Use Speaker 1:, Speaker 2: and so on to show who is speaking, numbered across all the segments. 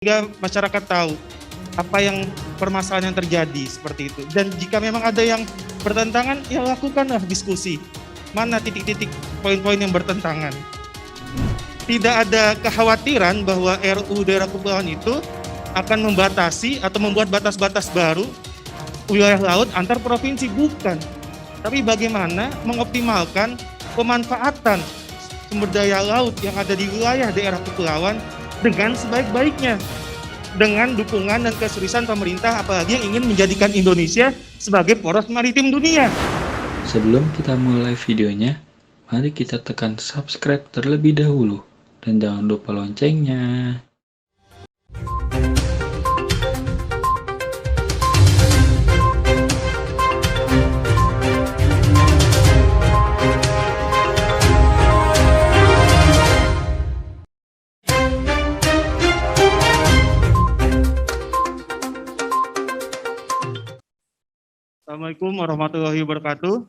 Speaker 1: sehingga masyarakat tahu apa yang permasalahan yang terjadi seperti itu. Dan jika memang ada yang bertentangan, ya lakukanlah diskusi. Mana titik-titik poin-poin yang bertentangan. Tidak ada kekhawatiran bahwa RUU Daerah Kepulauan itu akan membatasi atau membuat batas-batas baru wilayah laut antar provinsi, bukan. Tapi bagaimana mengoptimalkan pemanfaatan sumber daya laut yang ada di wilayah daerah kepulauan dengan sebaik-baiknya, dengan dukungan dan keseriusan pemerintah, apalagi yang ingin menjadikan Indonesia sebagai poros maritim dunia.
Speaker 2: Sebelum kita mulai videonya, mari kita tekan subscribe terlebih dahulu dan jangan lupa loncengnya.
Speaker 1: Assalamualaikum warahmatullahi wabarakatuh.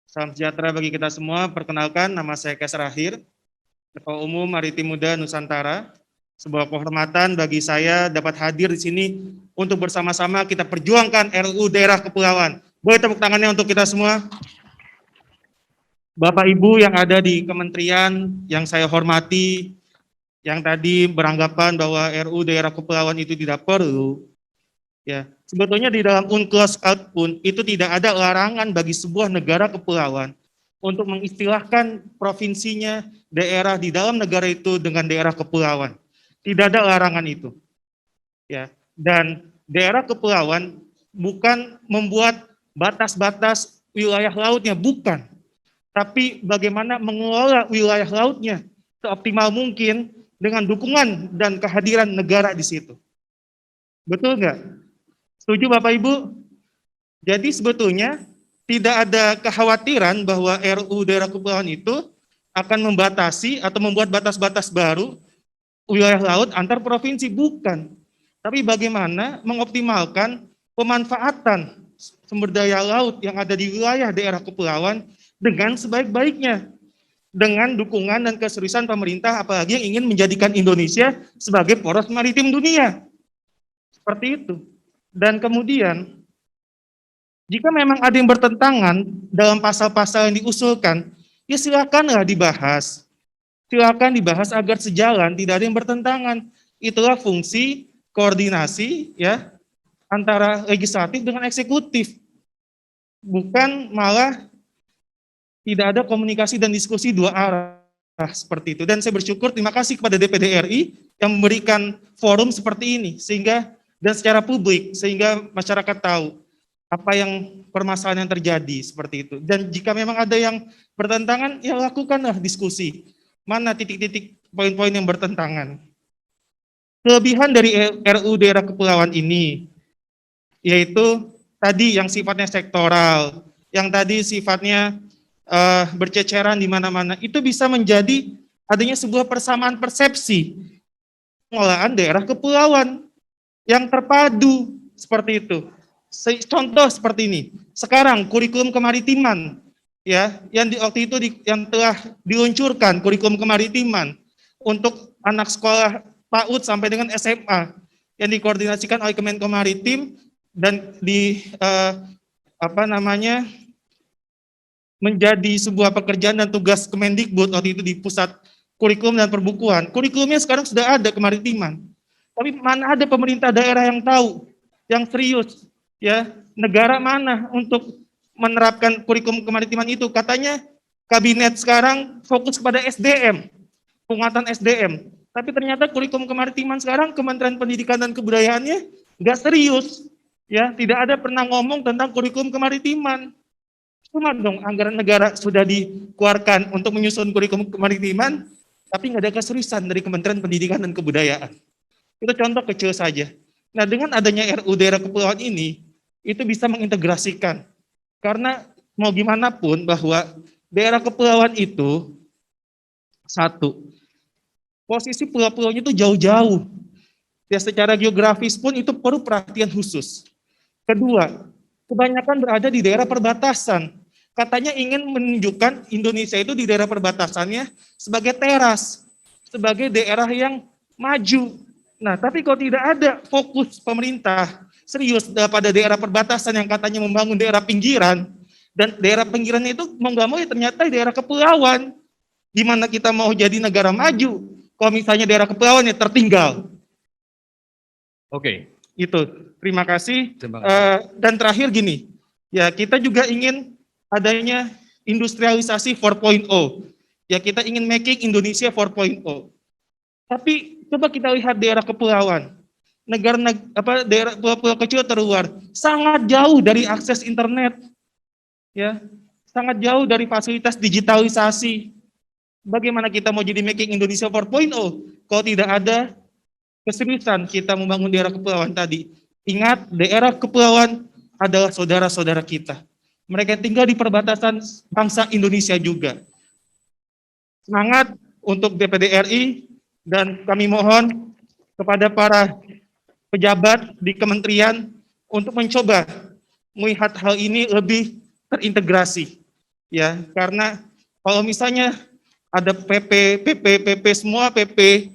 Speaker 1: Salam sejahtera bagi kita semua. Perkenalkan, nama saya Kes Rahir, Ketua Umum Maritim Muda Nusantara. Sebuah kehormatan bagi saya dapat hadir di sini untuk bersama-sama kita perjuangkan RUU Daerah Kepulauan. Boleh tepuk tangannya untuk kita semua. Bapak Ibu yang ada di kementerian yang saya hormati, yang tadi beranggapan bahwa RUU Daerah Kepulauan itu tidak perlu. Ya, sebetulnya di dalam UNCLOS pun itu tidak ada larangan bagi sebuah negara kepulauan untuk mengistilahkan provinsinya, daerah di dalam negara itu dengan daerah kepulauan. Tidak ada larangan itu. Ya, dan daerah kepulauan bukan membuat batas-batas wilayah lautnya, bukan. Tapi bagaimana mengelola wilayah lautnya seoptimal mungkin dengan dukungan dan kehadiran negara di situ. Betul nggak? Setuju Bapak Ibu? Jadi sebetulnya tidak ada kekhawatiran bahwa RUU Daerah Kepulauan itu akan membatasi atau membuat batas-batas baru wilayah laut antar provinsi, bukan. Tapi bagaimana mengoptimalkan pemanfaatan sumber daya laut yang ada di wilayah daerah kepulauan dengan sebaik-baiknya, dengan dukungan dan keseriusan pemerintah, apalagi yang ingin menjadikan Indonesia sebagai poros maritim dunia. Seperti itu. Dan kemudian, jika memang ada yang bertentangan dalam pasal-pasal yang diusulkan, ya silakanlah dibahas. Silakan dibahas agar sejalan, tidak ada yang bertentangan. Itulah fungsi koordinasi ya antara legislatif dengan eksekutif. Bukan malah tidak ada komunikasi dan diskusi dua arah seperti itu. Dan saya bersyukur, terima kasih kepada DPD RI yang memberikan forum seperti ini, sehingga dan secara publik, sehingga masyarakat tahu apa yang permasalahan yang terjadi seperti itu. Dan jika memang ada yang bertentangan, ya lakukanlah diskusi. Mana titik-titik poin-poin yang bertentangan. Kelebihan dari RUU Daerah Kepulauan ini, yaitu tadi yang sifatnya sektoral, yang tadi sifatnya berceceran di mana-mana, itu bisa menjadi adanya sebuah persamaan persepsi pengelolaan daerah kepulauan yang terpadu seperti itu. Contoh seperti ini. Sekarang kurikulum kemaritiman ya yang waktu itu yang telah diluncurkan kurikulum kemaritiman untuk anak sekolah PAUD sampai dengan SMA yang dikoordinasikan oleh Kemenko Maritim dan menjadi sebuah pekerjaan dan tugas Kemendikbud waktu itu di pusat kurikulum dan perbukuan. Kurikulumnya sekarang sudah ada kemaritiman. Tapi mana ada pemerintah daerah yang tahu, yang serius, ya negara mana untuk menerapkan kurikulum kemaritiman itu? Katanya kabinet sekarang fokus kepada SDM, penguatan SDM. Tapi ternyata kurikulum kemaritiman sekarang Kementerian Pendidikan dan Kebudayaannya nggak serius, ya tidak ada pernah ngomong tentang kurikulum kemaritiman. Cuma dong anggaran negara sudah dikeluarkan untuk menyusun kurikulum kemaritiman, tapi nggak ada keseriusan dari Kementerian Pendidikan dan Kebudayaan. Itu contoh kecil saja. Nah, dengan adanya RUU Daerah Kepulauan ini, itu bisa mengintegrasikan. Karena mau gimana pun bahwa daerah kepulauan itu, satu, posisi pulau-pulaunya itu jauh-jauh. Ya, secara geografis pun itu perlu perhatian khusus. Kedua, kebanyakan berada di daerah perbatasan. Katanya ingin menunjukkan Indonesia itu di daerah perbatasannya sebagai teras, sebagai daerah yang maju, Nah, tapi kalau tidak ada fokus pemerintah serius pada daerah perbatasan yang katanya membangun daerah pinggiran, dan daerah pinggiran itu mau nggak mau ya ternyata daerah kepulauan, di mana kita mau jadi negara maju, kalau misalnya daerah kepulauan ya tertinggal.
Speaker 3: Oke,
Speaker 1: Itu, terima kasih.
Speaker 3: terima kasih.
Speaker 1: Dan terakhir gini, ya kita juga ingin adanya industrialisasi 4.0. Ya kita ingin making Indonesia 4.0. Tapi coba kita lihat daerah kepulauan, daerah pulau-pulau kecil terluar, sangat jauh dari akses internet, ya, sangat jauh dari fasilitas digitalisasi. Bagaimana kita mau jadi making Indonesia 4.0 kalau tidak ada keseriusan kita membangun daerah kepulauan tadi. Ingat, daerah kepulauan adalah saudara-saudara kita. Mereka tinggal di perbatasan bangsa Indonesia juga. Semangat untuk DPD RI, dan kami mohon kepada para pejabat di kementerian untuk mencoba melihat hal ini lebih terintegrasi. Ya, karena kalau misalnya ada PP semua PP,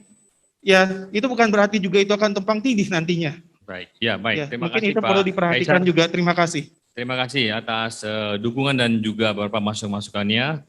Speaker 1: ya itu bukan berarti juga itu akan tumpang tindih nantinya.
Speaker 3: Baik, ya baik.
Speaker 1: Ya,
Speaker 3: Terima
Speaker 1: mungkin
Speaker 3: kasih
Speaker 1: itu
Speaker 3: Pak
Speaker 1: perlu diperhatikan
Speaker 3: Kaisar.
Speaker 1: juga. Terima kasih.
Speaker 3: Terima kasih atas dukungan dan juga beberapa masukan-masukannya.